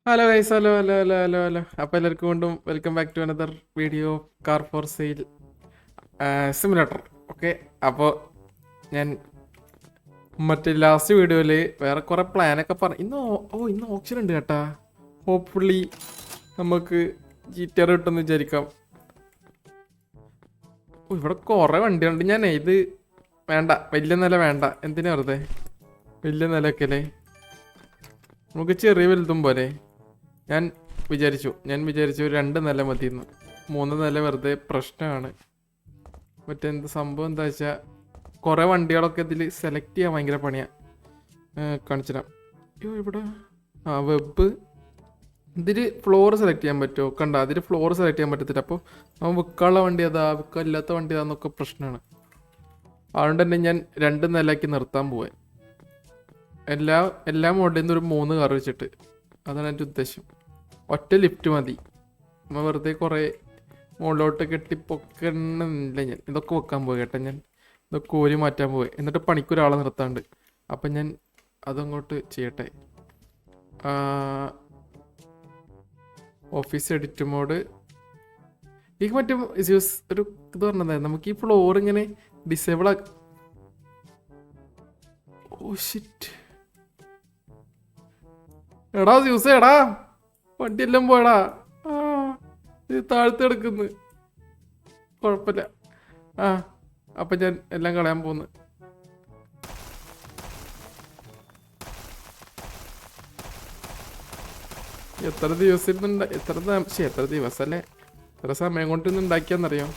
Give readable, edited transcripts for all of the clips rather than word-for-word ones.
Hello guys, hello hello hello hello hello. അപ്പോൾ എല്ലാവർക്കും വീണ്ടും welcome back to another video car for sale simulator. Okay, അപ്പോൾ ഞാൻ മറ്റേ ലാസ്റ്റ് വീഡിയോയിൽ വേറെ കുറേ പ്ലാനൊക്കെ പറഞ്ഞു. ഇന്ന് ഓപ്ഷൻ ഉണ്ട് കേട്ടാ. ഹോപ്പ്ഫുള്ളി നമുക്ക് GTA കിട്ടുമെന്ന് വിചാരിക്കാം. ഇവിടെ കുറേ വണ്ടിയുണ്ട്. ഞാൻ ഇത് വേണ്ട, വലിയ നില വേണ്ട. എന്തിനാ വെറുതെ വലിയ നിലയൊക്കെ അല്ലേ, നമുക്ക് ചെറിയ വലുതും പോലെ. ഞാൻ വിചാരിച്ചു ഒരു 2 നില മതിയെന്ന്. 3 നില വെറുതെ പ്രശ്നമാണ്. മറ്റെന്ത് സംഭവം എന്താ വെച്ചാൽ കുറേ വണ്ടികളൊക്കെ ഇതിൽ സെലക്ട് ചെയ്യാൻ ഭയങ്കര പണിയാണ്. കാണിച്ചുതരാം. അയ്യോ, ഇവിടെ വെബ് ഇതിൽ ഫ്ലോർ സെലക്ട് ചെയ്യാൻ പറ്റുമോ? കണ്ട, അതിൽ ഫ്ലോർ സെലക്ട് ചെയ്യാൻ പറ്റത്തില്ല. അപ്പോൾ അവൻ വിൽക്കാനുള്ള വണ്ടി അതാ, വിൽക്കാനില്ലാത്ത വണ്ടി അതാന്നൊക്കെ പ്രശ്നമാണ്. അതുകൊണ്ട് തന്നെ ഞാൻ 2 നിലയ്ക്ക് നിർത്താൻ പോവാൻ. എല്ലാ മോഡലിൽ നിന്ന് ഒരു 3 കാർ വെച്ചിട്ട്. അതാണ് എൻ്റെ ഉദ്ദേശം. ഒറ്റ ലിഫ്റ്റ് മതി. നമ്മൾ വെറുതെ കുറേ മുകളിലോട്ട് കെട്ടിപ്പൊക്കണില്ല. ഞാൻ ഇതൊക്കെ വെക്കാൻ പോയി കേട്ടോ. ഞാൻ ഇതൊക്കെ കോരി മാറ്റാൻ പോയി. എന്നിട്ട് പണിക്കൊരാളെ നിർത്താണ്ട്. അപ്പം ഞാൻ അതങ്ങോട്ട് ചെയ്യട്ടെ. Office edit mode. ഈ മറ്റേ ഒരു ഇത് പറഞ്ഞത് നമുക്ക് ഈ ഫ്ലോർ ഇങ്ങനെ ഡിസേബിൾ ആക്കി. ഓ ഷിറ്റ്, എടാ ജ്യൂസ്, എടാ വണ്ടിയെല്ലാം പോയടാ. ഇത് താഴ്ത്ത് കിടക്കുന്നു. കുഴപ്പമില്ല. അപ്പം ഞാൻ എല്ലാം കളയാൻ പോകുന്നു. എത്ര ദിവസമല്ലേ, എത്ര സമയം കൊണ്ട് ഇന്ന് ഉണ്ടാക്കിയാന്നറിയോ?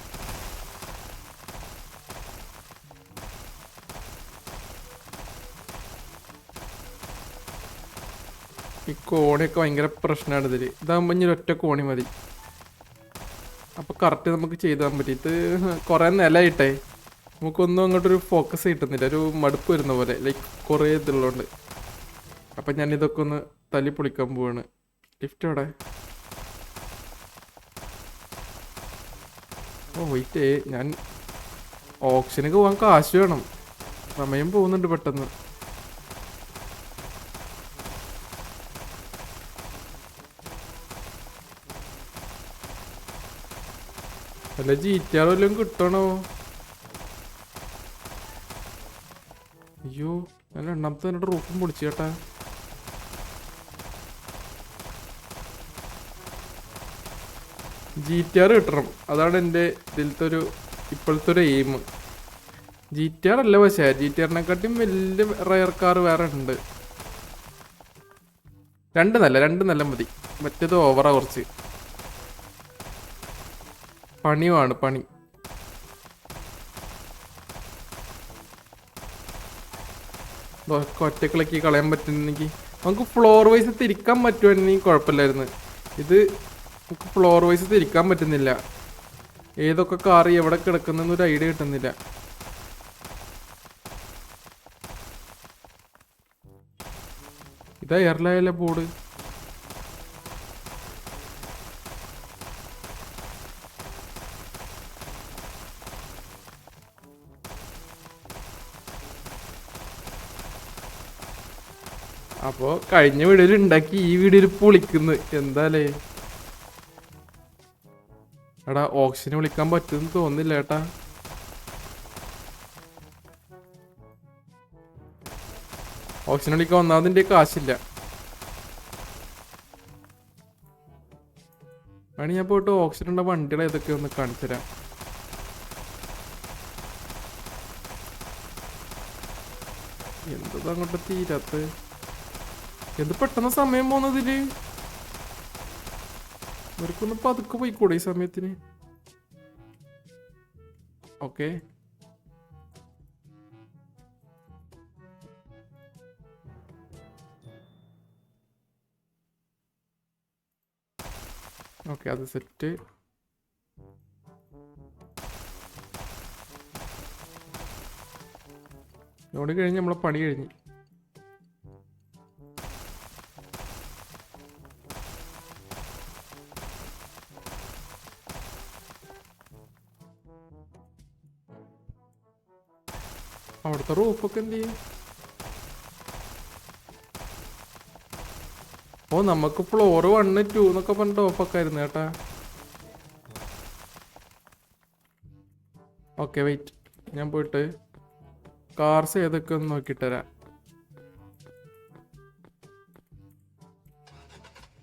ഈ കോണിയൊക്കെ ഭയങ്കര പ്രശ്നമാണ് ഇതിൽ. ഇതാകുമ്പോൾ ഇനി ഒറ്റ കോണി മതി. അപ്പോൾ കറക്റ്റ് നമുക്ക് ചെയ്താൻ പറ്റും. ഇത് കുറേ നിലയിട്ടേ നമുക്കൊന്നും അങ്ങോട്ടൊരു ഫോക്കസ് കിട്ടുന്നില്ല. ഒരു മടുപ്പ് വരുന്ന പോലെ, ലൈക്ക് കുറേ ഇതുള്ളതുകൊണ്ട്. അപ്പം ഞാനിതൊക്കെ ഒന്ന് തല്ലി പൊളിക്കാൻ പോവാണ്. ലിഫ്റ്റ് അവിടെ. വെയിറ്റ്, ഞാൻ ഓപ്ഷനൊക്കെ പോകാൻ കാശ് വേണം. സമയം പോകുന്നുണ്ട് പെട്ടെന്ന്. അല്ല, GTA വല്ലതും കിട്ടണോ? അയ്യോ, ഞാൻ രണ്ടാമത്തെ എന്നിട്ട് റൂഫും പൊളിച്ചു കേട്ടാ. GTA കിട്ടണം, അതാണ് എൻ്റെ ഇതിലത്തെ ഇപ്പോഴത്തെ ഒരു എയിം. GTA അല്ല, പക്ഷേ GTA-നെക്കാട്ടിയും വലിയ റയർ കാർ വേറെ ഉണ്ട്. 2 നില മതി. മറ്റേത് ഓവറാ കുറച്ച്. പണിയുമാണ് പണി. ഒറ്റക്കിളക്കി കളയാൻ പറ്റുന്നെങ്കിൽ നമുക്ക് ഫ്ലോർ വൈസ് തിരിക്കാൻ പറ്റുമായിരുന്നെങ്കിൽ കുഴപ്പമില്ലായിരുന്നു. ഇത് നമുക്ക് ഫ്ലോർ വൈസ് തിരിക്കാൻ പറ്റുന്നില്ല. ഏതൊക്കെ കാർ എവിടെ കിടക്കുന്നൊരു ഐഡിയ കിട്ടുന്നില്ല. ഇതാ എയർലൈനിലെ ബോർഡ്. അപ്പോൾ കഴിഞ്ഞ വീഡിയോയിൽ ഉണ്ടാക്കി ഈ വീഡിയോയിൽ പൊളിക്കുന്നു. എന്താലേ എടാ, ഓപ്ഷന് വിളിക്കാൻ പറ്റുമെന്ന് തോന്നുന്നില്ല ഏട്ടാ. ഓപ്ഷൻ വിളിക്കാൻ ഒന്നാമതിൻ്റെ കാശില്ല. വേണമെങ്കിൽ ഞാൻ പോയിട്ട് ഓപ്ഷനുള്ള വണ്ടികളെ ഏതൊക്കെ ഒന്ന് കാണിച്ചു തരാം. എന്തത് അങ്ങോട്ട് തീരാത്ത, എന്ത് പെട്ടെന്ന് സമയം പോകുന്നതില്. ഇവർക്കൊന്ന് പതുക്കെ പോയിക്കൂടെ ഈ സമയത്തിന്? ഓക്കെ, അത് സെറ്റ്. ലോഡ് കഴിഞ്ഞ് നമ്മളെ പണി കഴിഞ്ഞ്. അവിടുത്തെ റൂഫൊക്കെ എന്ത് ചെയ്യും? ഓ നമുക്ക് ഫ്ലോർ 1 2 എന്നൊക്കെ പറഞ്ഞിട്ട് ഓഫൊക്കെ ആയിരുന്നു കേട്ടാ. ഓക്കെ വെയിറ്റ്, ഞാൻ പോയിട്ട് കാർസ് ഏതൊക്കെ ഒന്ന് നോക്കിയിട്ട് തരാം.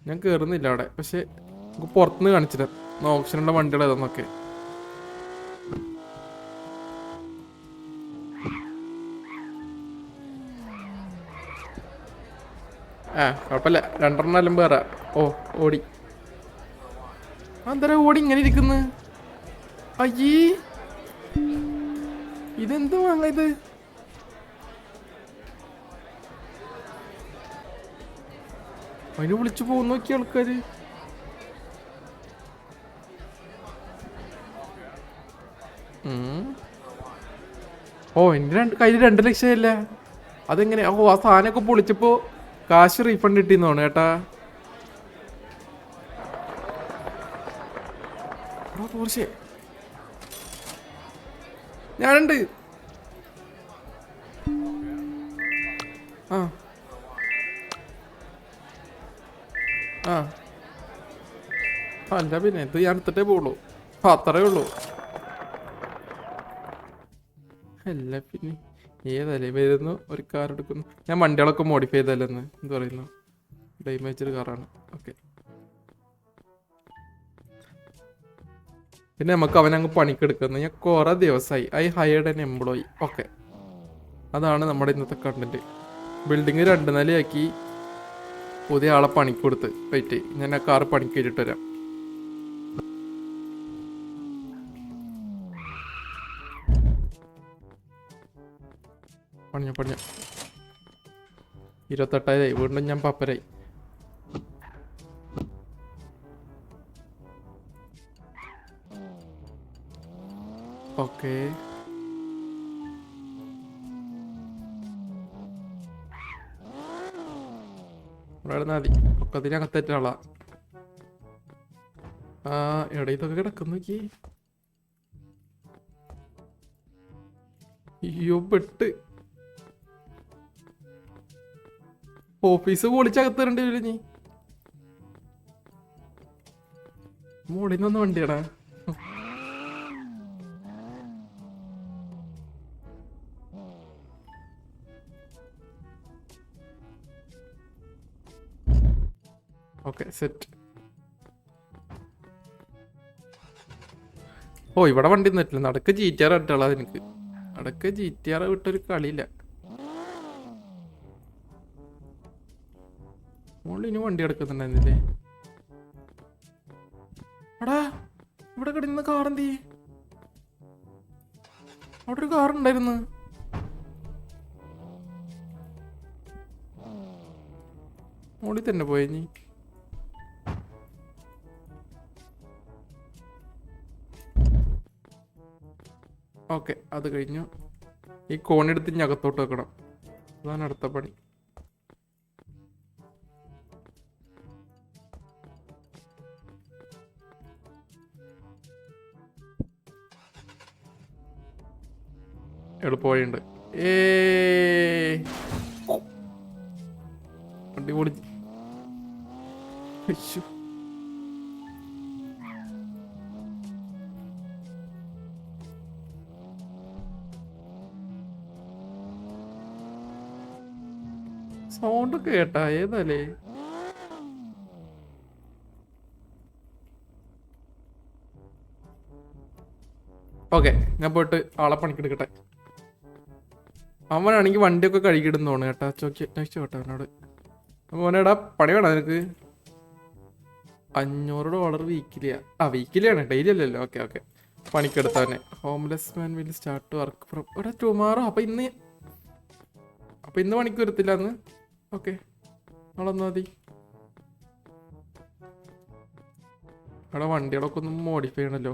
ഞാൻ കയറുന്നില്ല അവിടെ, പക്ഷെ നമുക്ക് പുറത്തുനിന്ന് കാണിച്ചില്ല ഓപ്ഷനുള്ള വണ്ടികൾ ഏതാന്നൊക്കെ. കുഴപ്പമില്ല, 2 എണ്ണം വേറെ. ഓ ഓടി, അന്തരം ഓടി ഇങ്ങനെ ഇരിക്കുന്നു. അയ്യേ ഇതെന്ത് വാങ്ങ ഇത്? അതിന് വിളിച്ചു പോകുന്ന നോക്കിയ ആൾക്കാര്. ഓ എൻ്റെ കയ്യിൽ 2 ലക്ഷം ഇല്ല. അതെങ്ങനെ? ഓ ആ സാധനമൊക്കെ പൊളിച്ചപ്പോ കാശ് റീഫണ്ട് കിട്ടിയെന്ന് തോന്നുന്നു കേട്ടാ. പോർഷെ ഞാനുണ്ട്. ആ ആ അല്ല പിന്നെ ഇത് ഞാൻ എടുത്തിട്ടേ പോകുള്ളൂ, അത്രേ ഉള്ളൂ. അല്ല പിന്നെ ഏതല്ലേ വരുന്നു ഒരു കാർ എടുക്കുന്നു. ഞാൻ വണ്ടികളൊക്കെ മോഡിഫൈ ചെയ്തല്ലെന്ന് എന്ത് പറയുന്നു? ഡൈമേജഡ് കാറാണ്. ഓക്കെ, പിന്നെ നമുക്ക് അവനങ്ങ് പണിക്കെടുക്കുന്നത്. ഞാൻ കുറെ ദിവസമായി I hired an employee. Okay, അതാണ് നമ്മുടെ ഇന്നത്തെ കണ്ടന്റ്. ബിൽഡിങ് 2 നിലയാക്കി പുതിയ ആളെ പണിക്ക് കൊടുത്ത്. വെയിറ്റ്, ഞാൻ ആ കാറ് പണിക്ക് കയറ്റിട്ട് വരാം. പണിഞ്ഞ 28,000 വീണ്ടും ഞാൻ പപ്പരായി. ഓക്കെ, ഇവിടെ മതി. ഒക്കത്തിനകത്തേറ്റാളാ. എവിടെ ഇതൊക്കെ കിടക്കുന്നു? അയ്യോ പെട്ട്. ഓഫീസ് പൊളിച്ചകത്ത് തരേണ്ടി വരും. നീ മോളിൽ നിന്ന് വണ്ടിയാടാ. Okay set. ഓ ഇവിടെ വണ്ടി ഒന്നും പറ്റില്ല. നടക്ക് GTR ഇട്ടുള്ള എനിക്ക്. നടക്ക് GTR വിട്ടൊരു കളിയില്ല. മുകളിൽ വണ്ടി കിടക്കുന്നുണ്ടായിരുന്നില്ലേ? എടാ ഇവിടെ കിടന്ന കാറെന്തീ? അവിടെ ഒരു കാറുണ്ടായിരുന്നു. മുകളിൽ തന്നെ പോയ നീ. ഓക്കെ, അത് കഴിഞ്ഞു. ഈ കോണെടുത്ത് ഇനി അകത്തോട്ട് വെക്കണം. അതാണ് അടുത്ത പണി. എളുപ്പവഴിയുണ്ട്. വണ്ടി പൊളിച്ച്. സൗണ്ട് കേട്ടാ? ഏതല്ലേ? ഓക്കെ, ഞാൻ പോയിട്ട് ആളെ പണിക്കെടുക്കട്ടെ. അവനാണെങ്കിൽ വണ്ടിയൊക്കെ കഴുകിയിടുന്ന് തോന്നുന്നു കേട്ടാ. ചോദിച്ചു കേട്ടോ അവനോട്. മോനേടാ പണി വേണം നിനക്ക്? $500 വീക്കിലിയാ? വീക്കിലിയാണ്, ഡെയിലി അല്ലല്ലോ. ഓക്കെ ഓക്കെ, പണിക്കെടുത്തവനെ. Homeless man will start work from ഇവിടെ ടുമാറോ. അപ്പൊ ഇന്ന് പണിക്ക് വരത്തില്ല അന്ന്? ഓക്കെ, നാളെ വന്നാൽ മതി. അവിടെ വണ്ടികളൊക്കെ ഒന്ന് മോഡിഫൈ ചെയ്യണല്ലോ.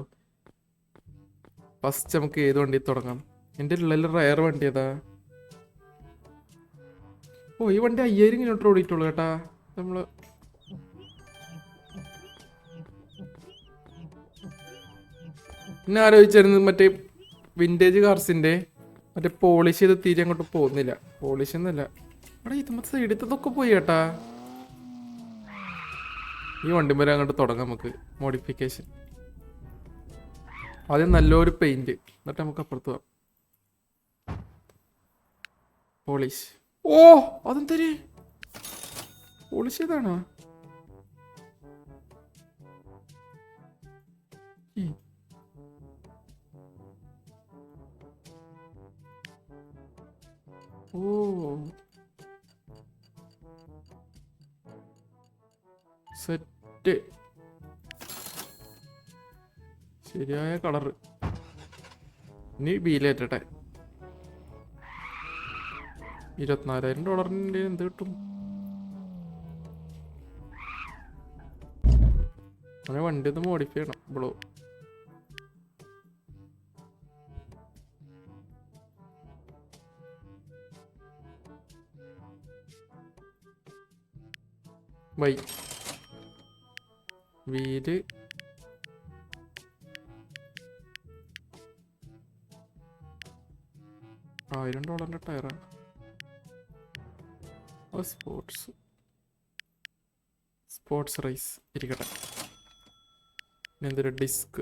ഫസ്റ്റ് നമുക്ക് ഏത് വണ്ടി തുടങ്ങാം? എൻ്റെ ഉള്ളിൽ റയർ വണ്ടി ഏതാ? ഓ ഈ വണ്ടി 5000 കിലോമീറ്റർ ഓടിയിട്ടുള്ളൂ കേട്ടാ. നമ്മള് പിന്നെ ആലോചിച്ചായിരുന്നു മറ്റേ വിൻറ്റേജ് കാർസിന്റെ മറ്റേ പോളിഷ് ചെയ്ത് തീരെ അങ്ങോട്ട് പോകുന്നില്ല. പോളിഷ് എന്നല്ല, അവിടെ ഇതുമത്തെ സൈഡിലത്തൊക്കെ പോയി കേട്ടാ. ഈ വണ്ടിമേലെ അങ്ങോട്ട് തുടങ്ങാം നമുക്ക് മോഡിഫിക്കേഷൻ. ആദ്യം നല്ലൊരു പെയിന്റ്, എന്നിട്ട് നമുക്ക് അപ്പുറത്ത് പോവാം. പോളിഷ്. ഓ അതെന്തര് പോളിഷ് ചെയ്താണോ? ഓ സെറ്റ്. ശരിയായ കളറ്. ഇനി ബീലേറ്റട്ടെ. $24,000 എന്ത് കിട്ടും? അങ്ങനെ വണ്ടി ഒന്ന് മോഡിഫൈ ചെയ്യണം. ബ്ലോ ബൈ വീല് $1,000 ടയറാ. സ്പോർട്സ് റൈസ് ഇരിക്കട്ടെ. എന്തൊരു ഡിസ്ക്.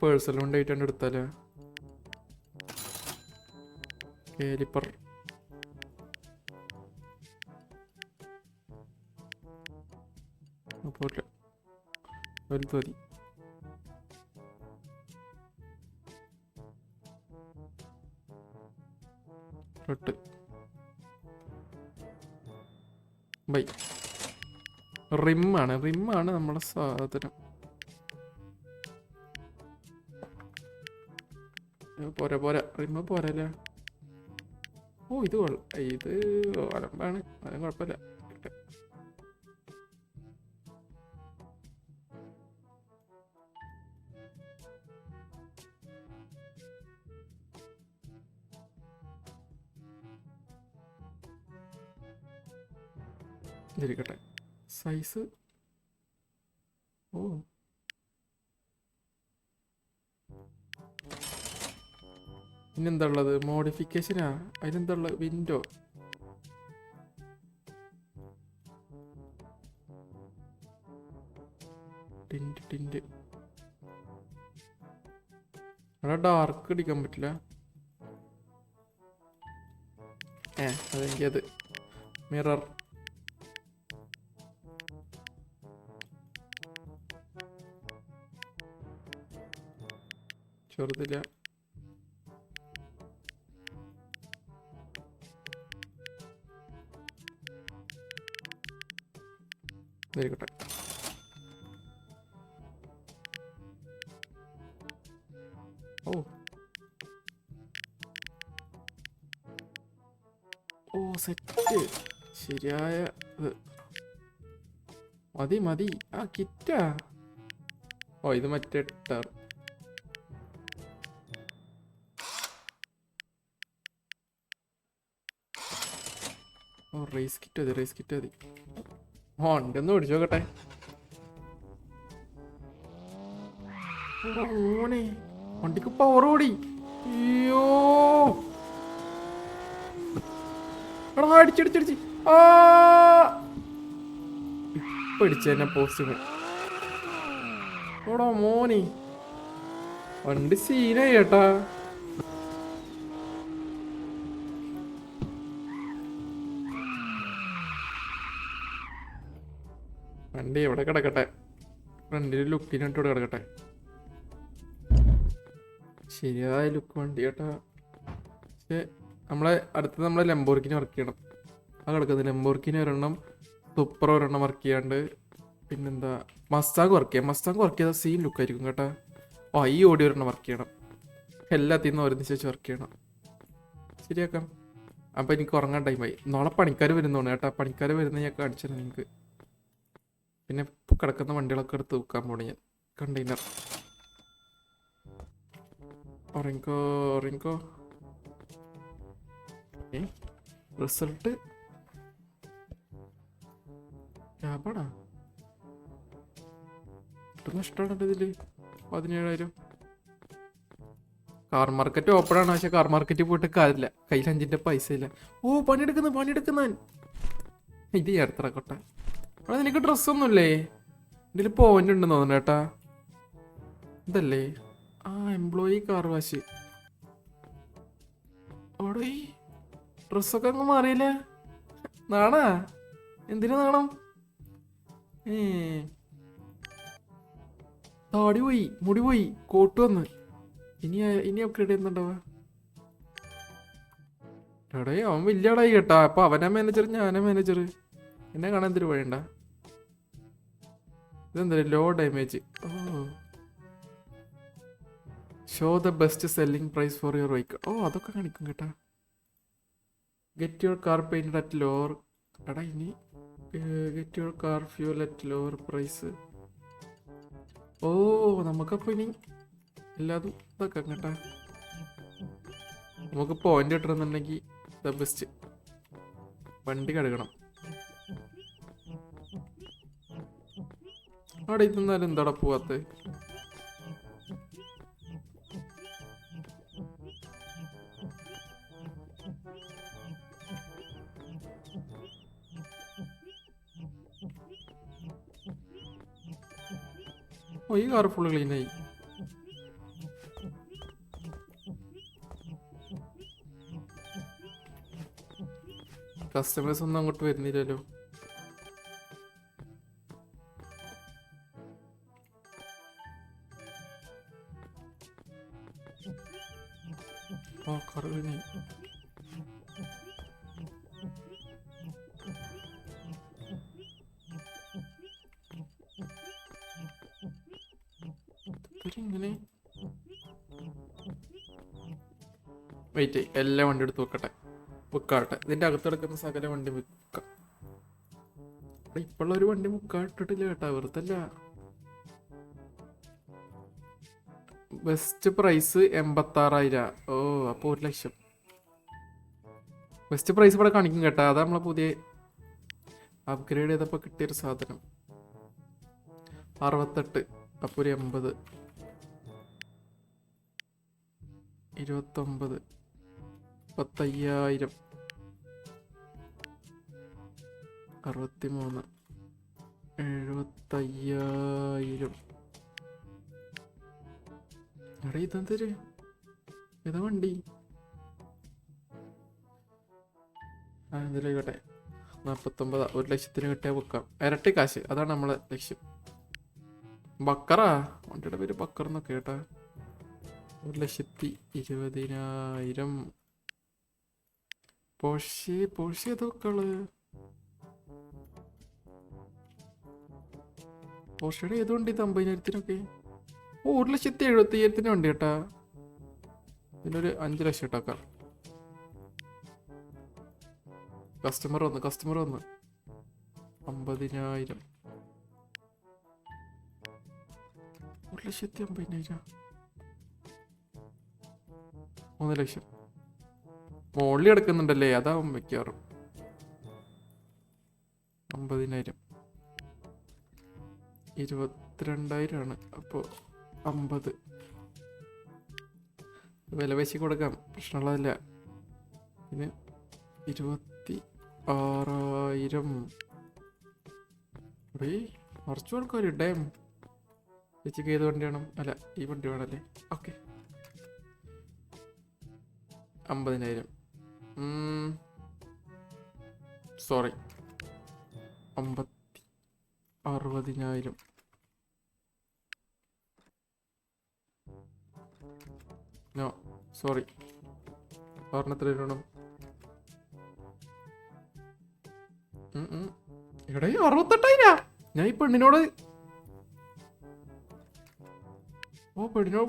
പേഴ്സണൽ കൊണ്ടായിട്ടാണ് എടുത്താലേ. കാലിപ്പർ പോലെ വലുത് മതി. ബൈ. റിമ്മാണ് നമ്മളെ സാധനം. പോരാ റിമ്മ് പോരല്ലേ. ഓ ഇത് അലമ്പാണ്. അതും കുഴപ്പമില്ല. ഇരിക്കട്ടെ. സൈസ് ഓ പിന്നെന്താ ഉള്ളത്? മോഡിഫിക്കേഷനാ. അതിനെന്താ ഉള്ളത്? വിൻഡോ. ടിൻറ്റ് അവിടെ ഡാർക്ക് അടിക്കാൻ പറ്റില്ല. അതെനിക്കത് മിറർ. ചെറുതില്ല. ഇരിക്കട്ടെ. ഓ സെറ്റ്. ശരിയായ മതി. ആ കിറ്റാ. ഓ ഇത് മറ്റേ ടർ. ഓ റേസ് കിറ്റ് മതി. ഉണ്ടെന്ന് ഓടിച്ചു നോക്കട്ടെ. ഓനെ വണ്ടിക്ക് പവർ ഓടി. അയ്യോ അടിച്ചടിച്ചടിച്ച് ഇപ്പൊ അടിച്ചെന്നെ പോസ്റ്റിന്. ഓടാ മോനെ വണ്ടി സീനായി ചേട്ടാ. വണ്ടി എവിടെ കിടക്കട്ടെ. ഫ്രണ്ടിൽ ലുക്കിനിട്ട് ഇവിടെ കിടക്കട്ടെ. ശരിയായ ലുക്ക് വണ്ടി കേട്ടാ. പക്ഷെ നമ്മളെ ലംബോർഗിനി വർക്ക് ചെയ്യണം. ആ കിടക്കുന്നത് ലംബോർഗിനി ഒരെണ്ണം, സൂപ്പർ ഒരെണ്ണം വർക്ക് ചെയ്യാണ്ട്. പിന്നെന്താ മസ്താങ് വർക്ക് ചെയ്യാം. മസ്താങ് വർക്ക് ചെയ്താൽ സീൻ ലുക്കായിരിക്കും കേട്ടാ. ഈ ഓടി ഒരെണ്ണം വർക്ക് ചെയ്യണം. എല്ലാത്തിൽ നിന്നും ഓരോന്ന് വെച്ച് വർക്ക് ചെയ്യണം. ശരിയാക്കാം. അപ്പം എനിക്ക് ഉറങ്ങാൻ ടൈമായി. നാളെ പണിക്കാർ വരുന്നതാണ് കേട്ടാ. പണിക്കാർ വരുന്ന ഞാൻ കാണിച്ചത് നിങ്ങൾക്ക്. പിന്നെ ഇപ്പോൾ കിടക്കുന്ന വണ്ടികളൊക്കെ എടുത്ത് വെക്കാൻ പോണേ ഞാൻ. കണ്ടെയ്നർ ഒറിങ്കോ റിസൾട്ട് ക്യാബാണാ. ഇഷ്ടമാണ് ഇതില് 17,000. കാർ മാർക്കറ്റ് ഓപ്പൺ ആണ്, പക്ഷെ കാർ മാർക്കറ്റിൽ പോയിട്ട് കാര്യമില്ല, കയ്യിൽ 5 പൈസ ഇല്ല. ഓ പണിയെടുക്കുന്ന ഇത് ചേർത്തറക്കോട്ടെ. അവിടെ നിനക്ക് ഡ്രസ്സൊന്നുമില്ലേ? ഇതിൽ പോയിന്റ് ഉണ്ടെന്ന് തോന്നുന്നു കേട്ടാ. ഇതല്ലേ ആ എംപ്ലോയി കാർ വാഷ്. ഓടോ ഈ ഡ്രസ്സൊക്കെ അങ്ങ് മാറിയില്ല. നാണാ? എന്തിനു നാണം? താടി പോയി, മുടി പോയി, കോട്ട് വന്ന്. ഇനി അപ്ഗ്രേഡ് ചെയ്യുന്നുണ്ടാവാ. എടേ അവൻ വലിയ ആളായി കേട്ടാ. അപ്പൊ അവനാ മാനേജർ, ഞാനാ മാനേജർ. എന്നെ കാണാൻ എന്തൊരു വഴിയണ്ട. ഇതെന്താ low damage. Oh show the best selling price for your vehicle. ഓ അതൊക്കെ കാണിക്കും കേട്ടാ. Get your car painted at lower. എടാ ഇനി get your car fuel at lower price. ഓ നമുക്കപ്പോൾ ഇനി എല്ലാതും ഇതൊക്കെ കേട്ടാ. നമുക്ക് പോയിന്റ് കിട്ടണമെന്നുണ്ടെങ്കിൽ ദ ബെസ്റ്റ് വണ്ടി കഴുകണം. അവിടെ ഇരുന്നാലും എന്താടാ പോവാത്ത? ഓ ഈ കാർ ഫുള്ള് ക്ലീനായി. കസ്റ്റമേഴ്സ് ഒന്നും അങ്ങോട്ട് വരുന്നില്ലല്ലോ. ആ കാർ ക്ലീനായി. ഇങ്ങനെ വെയിറ്റ്, എല്ലാ വണ്ടി എടുത്ത് വെക്കട്ടെ, വിൽക്കാട്ടെ. ഇതിന്റെ അകത്ത് കിടക്കുന്ന സകല വണ്ടി വിൽക്കാം. ഇപ്പോഴുള്ള ഒരു വണ്ടി മുക്കാട്ടിട്ടില്ല കേട്ടാ, വെറുതല്ല. Best price 86,000. ഓ അപ്പൊ 1,00,000 ബെസ്റ്റ് പ്രൈസ് ഇവിടെ കാണിക്കും കേട്ടാ. അതാ നമ്മളെ പുതിയ അപ്ഗ്രേഡ് ചെയ്തപ്പോ കിട്ടിയൊരു സാധനം. 68 അപ്പൊ ഒരു 80, 29, 35,000, 63, 75,000. എടാ ഇതെന്തൊരു ഏതാ വണ്ടി? ആ എന്തായാലും ആയിക്കോട്ടെ. 49, 1,00,000 കിട്ടിയാൽ വെക്കാം. ഇരട്ടി കാശ്, അതാണ് നമ്മളെ ലക്ഷ്യം. ബക്കറാ വണ്ടിയുടെ പേര്, ബക്കർ എന്നൊക്കെ കേട്ടാ. 1,20,000. പോഷ് ഏതൊക്കെ പോഷയുടെ ഏത് വണ്ടി? 50,000 ഓ 1,70,000 വണ്ടി കേട്ടാ. ഇതിനൊരു 5 ലക്ഷം ഇട്ടാക്കാം. കസ്റ്റമർ വന്ന് 50,000. 1,50,000. 3 ലക്ഷം മുകളിൽ എടുക്കുന്നുണ്ടല്ലേ, അതാവും മിക്കവാറും. 50,000. 22,000 ആണ്. അപ്പോൾ 50 വില വെച്ച് കൊടുക്കാം, പ്രശ്നമുള്ളതല്ല. പിന്നെ 26,000. മറിച്ചു കൊടുക്കാം. ഡാം ചേച്ചിക്ക് ഏത് വണ്ടി വേണം? അല്ല ഈ വണ്ടി വേണമല്ലേ. ഓക്കെ 50,000. സോറി 60,000. നോ സോറി, എത്ര വേണം? ഇവിടെ 68,000. ഞാൻ ഈ പെണ്ണിനോട്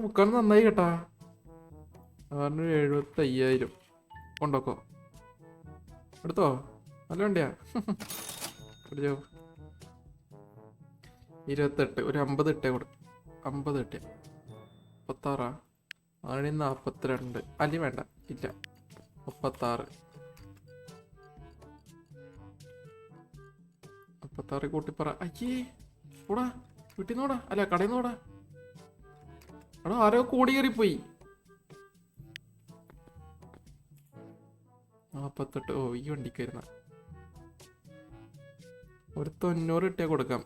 ബുക്കാണ് നന്നായി കേട്ടാ. 75,000 കൊണ്ടോക്കോ, എടുത്തോ, നല്ല വണ്ടിയാ. പിടിച്ചോ. 28, ഒരു 50 ഇട്ടേ കൊടു. 50 ഇട്ടേ. 36, 42. അല്ലെങ്കിൽ വേണ്ട, ഇല്ല 36. 36 കൂട്ടിപ്പറ. അയ്യേ ഓടാ, വീട്ടിൽ നിന്നോടാ, അല്ല കടയിൽ നിന്നോടാ. എടാ ആരോ കോടി കയറിപ്പോയി. 48. ഓ ഈ വണ്ടിക്ക് വരുന്ന ഒരു 90 കിട്ടിയാ കൊടുക്കാം.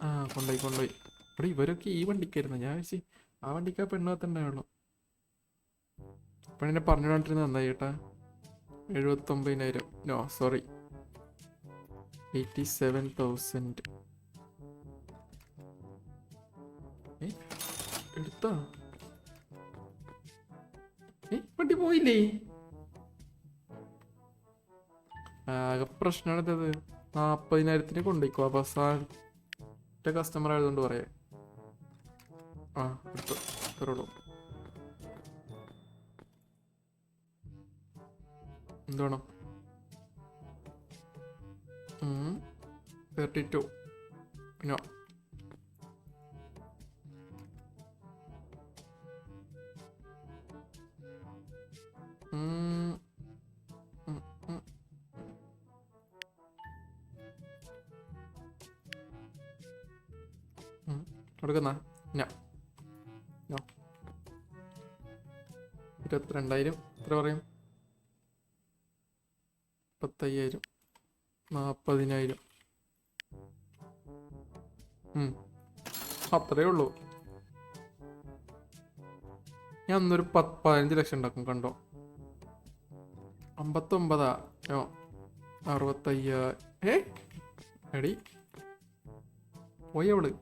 ആ കൊണ്ടുപോയി. ഇവിടെ ഇവരൊക്കെ ഈ വണ്ടിക്കായിരുന്നു. ഞാൻ വെച്ച് ആ വണ്ടിക്കാ പെണ്ണുണ്ടായുള്ളൂ. പെണ്ണിനെ പറഞ്ഞുകൊണ്ടിരുന്നത് നന്നായി ചേട്ടാ. 79,000. No sorry, 87,000. എടുത്തോ? വണ്ടി പോയില്ലേ? ആകെ പ്രശ്നമാണിത്. 40,000 കൊണ്ടുപോയിക്കോ. അവസാനത്തെ കസ്റ്റമർ ആയതുകൊണ്ട് പറയാം. ആ എടുത്തു, ഇത്രയുള്ളൂ. എന്താണ് 32? നോ. കൊടുക്കുന്ന 22,000. എത്ര പറയും? 35,000. 40,000. അത്രേ ഉള്ളൂ. ഞാൻ അന്നൊരു 15 ലക്ഷം ഉണ്ടാക്കും. കണ്ടോ? 59. നോ. 65,000. എടി പോയി അവള്.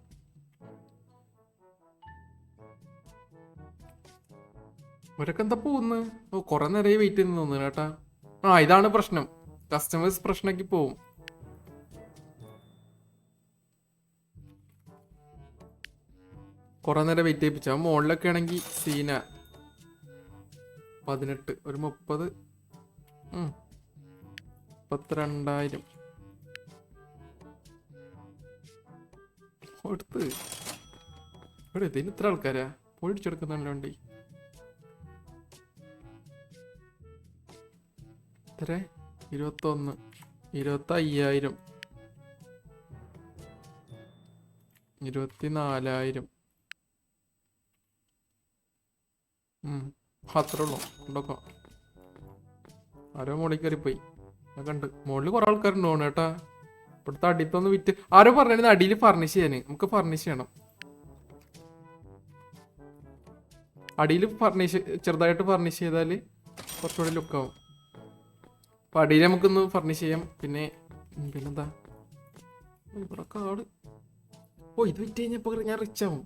ഇവരൊക്കെ എന്താ പോകുന്നു? ഓ കുറെ നേരം വെയിറ്റ് ചെയ്ത് തോന്നുന്നു കേട്ടാ. ഇതാണ് പ്രശ്നം. കസ്റ്റമേഴ്സ് പ്രശ്നമാക്കി പോവും. കുറെ നേരം വെയിറ്റ് ചെയ്യിപ്പിച്ച. മുകളിലൊക്കെ ആണെങ്കിൽ സീന. 18. ഒരു 30. 32,000 എടുത്ത്. ഇവിടെ ഇതിന് ഇത്ര ആൾക്കാരാ പൊടിച്ചെടുക്കുന്നുണ്ടോ വണ്ടി? എത്ര? 21. 25,000. 24,000. അത്രേ ഉള്ളൂ. കൊണ്ടോക്കോ. ആരോ മുകളിൽ കയറിപ്പോയി. ഞാൻ കണ്ട് മുകളിൽ കുറെ ആൾക്കാരുണ്ടോ ചേട്ടാ. ഇവിടുത്തെ അടിത്തൊന്ന് വിറ്റ്. ആരോ പറഞ്ഞിരുന്നു അടിയിൽ ഫർണിഷ് ചെയ്യാൻ. നമുക്ക് ഫർണിഷ് ചെയ്യണം. അടിയിൽ ചെറുതായിട്ട് ഫർണിഷ് ചെയ്താൽ കുറച്ചുകൂടി ലുക്കാവും. അപ്പൊ അടിയിൽ നമുക്കൊന്ന് ഫർണിഷ് ചെയ്യാം. പിന്നെന്താ ഇവിടെ കാട്. ഓ ഇത് വിറ്റ് കഴിഞ്ഞപ്പോ ഞാൻ റിച്ച് ആവും.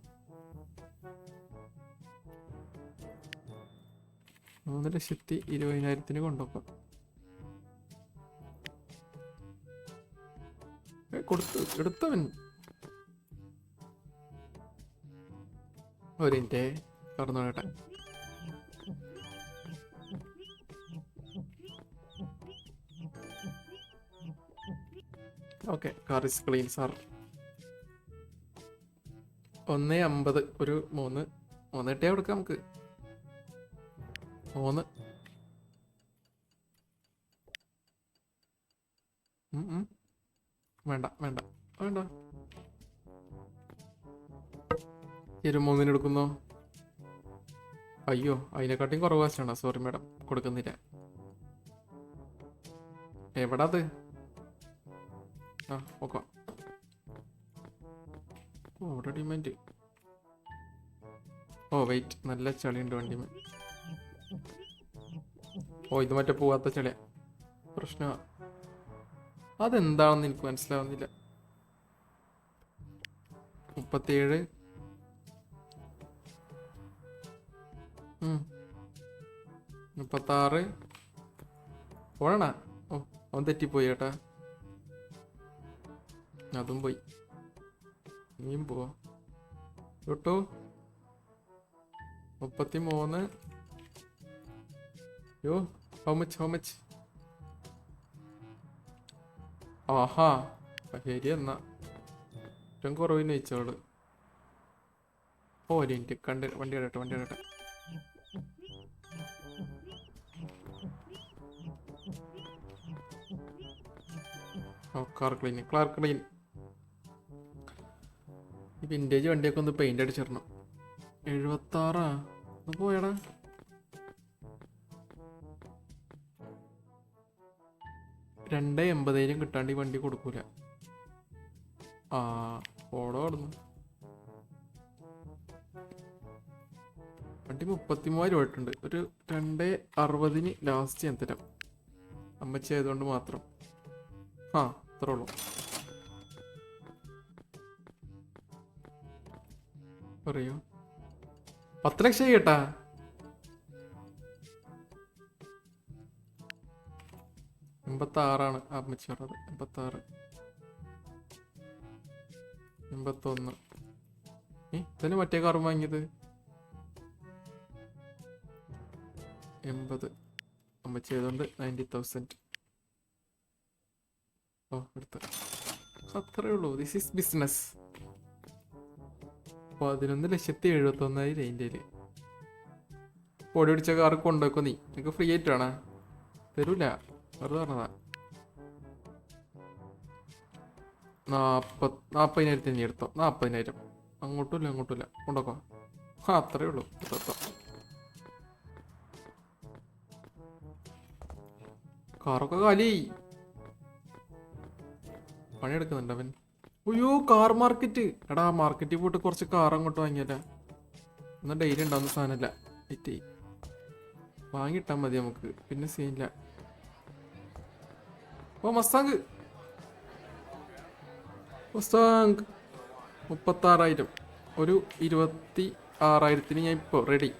3,20,000 കൊണ്ടുപോക്കാം. എടുത്തവൻ. ഒരു മിനിറ്റ് കടന്നു കേട്ടെ. Okay, car is clean sir. 1,50. ഒരു 3 കിട്ടിയാ കൊടുക്കാം നമുക്ക്. 3. വേണ്ട. 3 എടുക്കുന്നോ? അയ്യോ അതിനെക്കാട്ടിയും കുറവ് കാശാണോ? സോറി മാഡം, കൊടുക്കുന്നില്ല. എവിടാ അത്? ഓക്കെ. ഇവിടെ ഡിമാൻഡ്. വെയിറ്റ്, നല്ല ചളിയുണ്ട് വണ്ടിമേ. ഇത് മറ്റേ പോവാത്ത ചളിയ. പ്രശ്ന അതെന്താണെന്ന് എനിക്ക് മനസ്സിലാവുന്നില്ല. 37. 36. പോണ. അവൻ തെറ്റിപ്പോയി ചേട്ടാ. അതും പോയി. ഇനിയും പോവാ കേട്ടോ. 33. How much? ആഹാ ശരി എന്നാ. ഏറ്റവും കുറവിന് വെച്ചോള്. എനിക്ക് വണ്ടി ഇടട്ടെ. Car clean. ഈ വിൻറ്റേജ് വണ്ടിയൊക്കെ ഒന്ന് പെയിന്റ് അടിച്ചിടണം. 76 പോയടാ. 280,000 കിട്ടാണ്ട് ഈ വണ്ടി കൊടുക്കൂല. ഓടോ ഓടുന്നു. വണ്ടി 33,000 പോയിട്ടുണ്ട്. ഒരു 260 ലാസ്റ്റ് ഞാൻ തരാം. അമ്മച്ചി ആയതുകൊണ്ട് മാത്രം. അത്രേ ഉള്ളൂ. പറയൂ. 10 ലക്ഷം കേട്ടാ. അമ്മച്ചി പറഞ്ഞത്. 86, 81. ഇതിന് മറ്റേ കാറും വാങ്ങിയത് 80. അമ്മച്ചി ആയതുകൊണ്ട് 90,000. എടുത്ത്. അത്രേ ഉള്ളൂ. This is business. 11,71,000 അതിൻ്റെ. പൊടി പിടിച്ച കാറ് കൊണ്ടുവെക്കോ നീ? നിനക്ക് ഫ്രീ ആയിട്ട് വേണ? തരൂല, വെറുതെ പറഞ്ഞതാ. 40,000 നീ എടുത്തോ. 40,000 അങ്ങോട്ടുമില്ല ഇങ്ങോട്ടുമില്ല. കൊണ്ടുവെക്കോ. അത്രേ ഉള്ളൂ. കാറൊക്കെ കാലി. പണിയെടുക്കുന്നുണ്ട് അവൻ. അയ്യോ, കാർ മാർക്കറ്റ്. എടാ, മാർക്കറ്റിൽ പോയിട്ട് കുറച്ച് കാർ അങ്ങോട്ട് വാങ്ങിയല്ല. എന്നാൽ ഡെയിലി ഉണ്ടാവുന്ന സാധനമല്ല. വെയിറ്റ് വാങ്ങിയിട്ടാൽ മതി നമുക്ക്, പിന്നെ സീനില്ല. മസ്താങ് 36,000. ഒരു 26,000 ഞാൻ ഇപ്പോൾ റെഡി.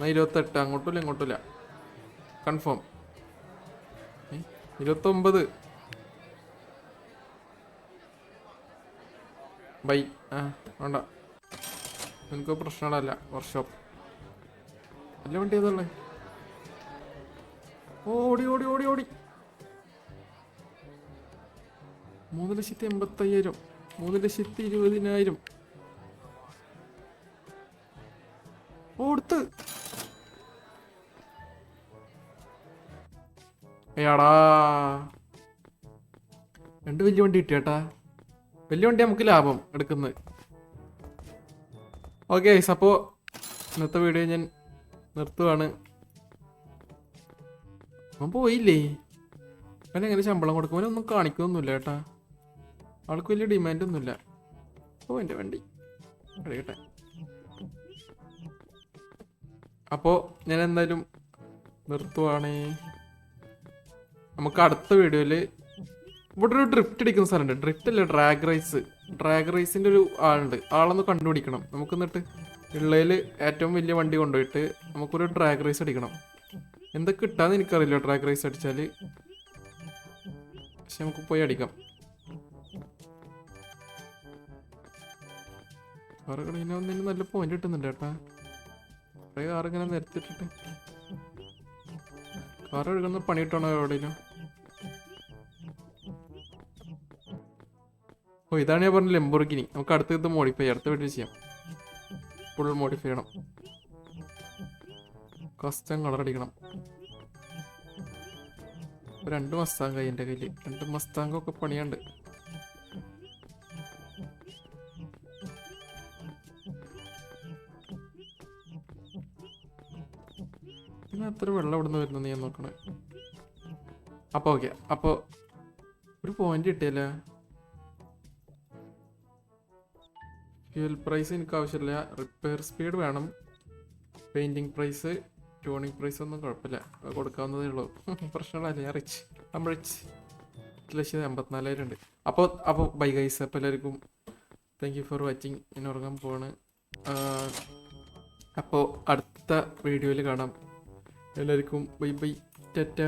28. അങ്ങോട്ടില്ല ഇങ്ങോട്ടില്ല. കൺഫേം. 29. ബൈ. വേണ്ട, എനിക്ക് പ്രശ്നങ്ങളല്ല. വർക്ക്ഷോപ്പ് അല്ല വണ്ടി ഏതല്ലേ. ഓടി ഓടി ഓടി ഓടി. 3,85,000. 3,20,000. ഓടുത്ത്. ഏടാ, 2 വലിയ വണ്ടി കിട്ടിയേട്ടാ. വലിയ വണ്ടി നമുക്ക് ലാഭം എടുക്കുന്നത്. ഓക്കെ, അപ്പോൾ ഇന്നത്തെ വീഡിയോ ഞാൻ നിർത്തുവാണ്. അവൻ പോയില്ലേ? അവൻ എങ്ങനെ ശമ്പളം കൊടുക്കും? അവനൊന്നും കാണിക്കൊന്നുമില്ല കേട്ടാ. ആൾക്ക് വലിയ ഡിമാൻഡൊന്നുമില്ല. എൻ്റെ വണ്ടി എടുക്കട്ടെ. അപ്പോൾ ഞാൻ എന്തായാലും നിർത്തുവാണേ. നമുക്ക് അടുത്ത വീഡിയോയിൽ ഇവിടെ ഒരു ഡ്രിഫ്റ്റ് അടിക്കുന്ന സ്ഥലമുണ്ട്. ഡ്രിഫ്റ്റ് അല്ല, ഡ്രാഗ് റേസിൻ്റെ ഒരു ആളുണ്ട്. ആളൊന്ന് കണ്ടുപിടിക്കണം നമുക്ക്. എന്നിട്ട് ഉള്ളതിൽ ഏറ്റവും വലിയ വണ്ടി കൊണ്ടുപോയിട്ട് നമുക്കൊരു ഡ്രാഗ് റേസ് അടിക്കണം. എന്തൊക്കെ കിട്ടാന്ന് എനിക്കറിയില്ല ഡ്രാഗ് റേസ് അടിച്ചാൽ. പക്ഷെ നമുക്ക് പോയി അടിക്കാം. കാറുകൾ ഇങ്ങനെ ഒന്നിന് നല്ല പോയിന്റ് കിട്ടുന്നുണ്ട് കേട്ടാ. കുറേ കാറിങ്ങനെ നിരത്തിട്ടിട്ട് കാർ എടുക്കുന്ന പണി കിട്ടണോ എവിടെയും. ഇതാണ് ഞാൻ പറഞ്ഞ ലംബോർഗിനി. നമുക്ക് അടുത്ത മോഡിഫൈ അടുത്ത വീട്ടിൽ ചെയ്യാം. ഫുൾ മോഡിഫൈ ചെയ്യണം. കസ്റ്റം കളർ അടിക്കണം. 2 മസ്താങ്ക എൻ്റെ കയ്യിൽ. 2 മസ്താങ്കൊക്കെ പണിയുണ്ട്. പിന്നെ അത്ര വെള്ളം ഇവിടുന്ന് വരുന്നത് ഞാൻ നോക്കണേ. അപ്പോൾ ഓക്കെ, അപ്പോൾ ഒരു പോയിന്റ് കിട്ടിയല്ലേ. ഫ്യൂൽ പ്രൈസ് എനിക്ക് ആവശ്യമില്ല. റിപ്പയർ സ്പീഡ് വേണം. പെയിൻറ്റിങ് പ്രൈസ്, ട്യൂണിങ് പ്രൈസ് ഒന്നും കുഴപ്പമില്ല, കൊടുക്കാവുന്നതേ ഉള്ളൂ. പ്രശ്നങ്ങളല്ല. ഞാൻ റിച്ച്. 8,84,000 ഉണ്ട്. അപ്പോൾ ബൈ ഗൈസ്. അപ്പോൾ എല്ലാവർക്കും താങ്ക് യു ഫോർ വാച്ചിങ്. ഞാൻ ഉറങ്ങാൻ പോവാണ്. അപ്പോൾ അടുത്ത വീഡിയോയിൽ കാണാം. എല്ലാവർക്കും ബൈ ബൈ, ടാറ്റ.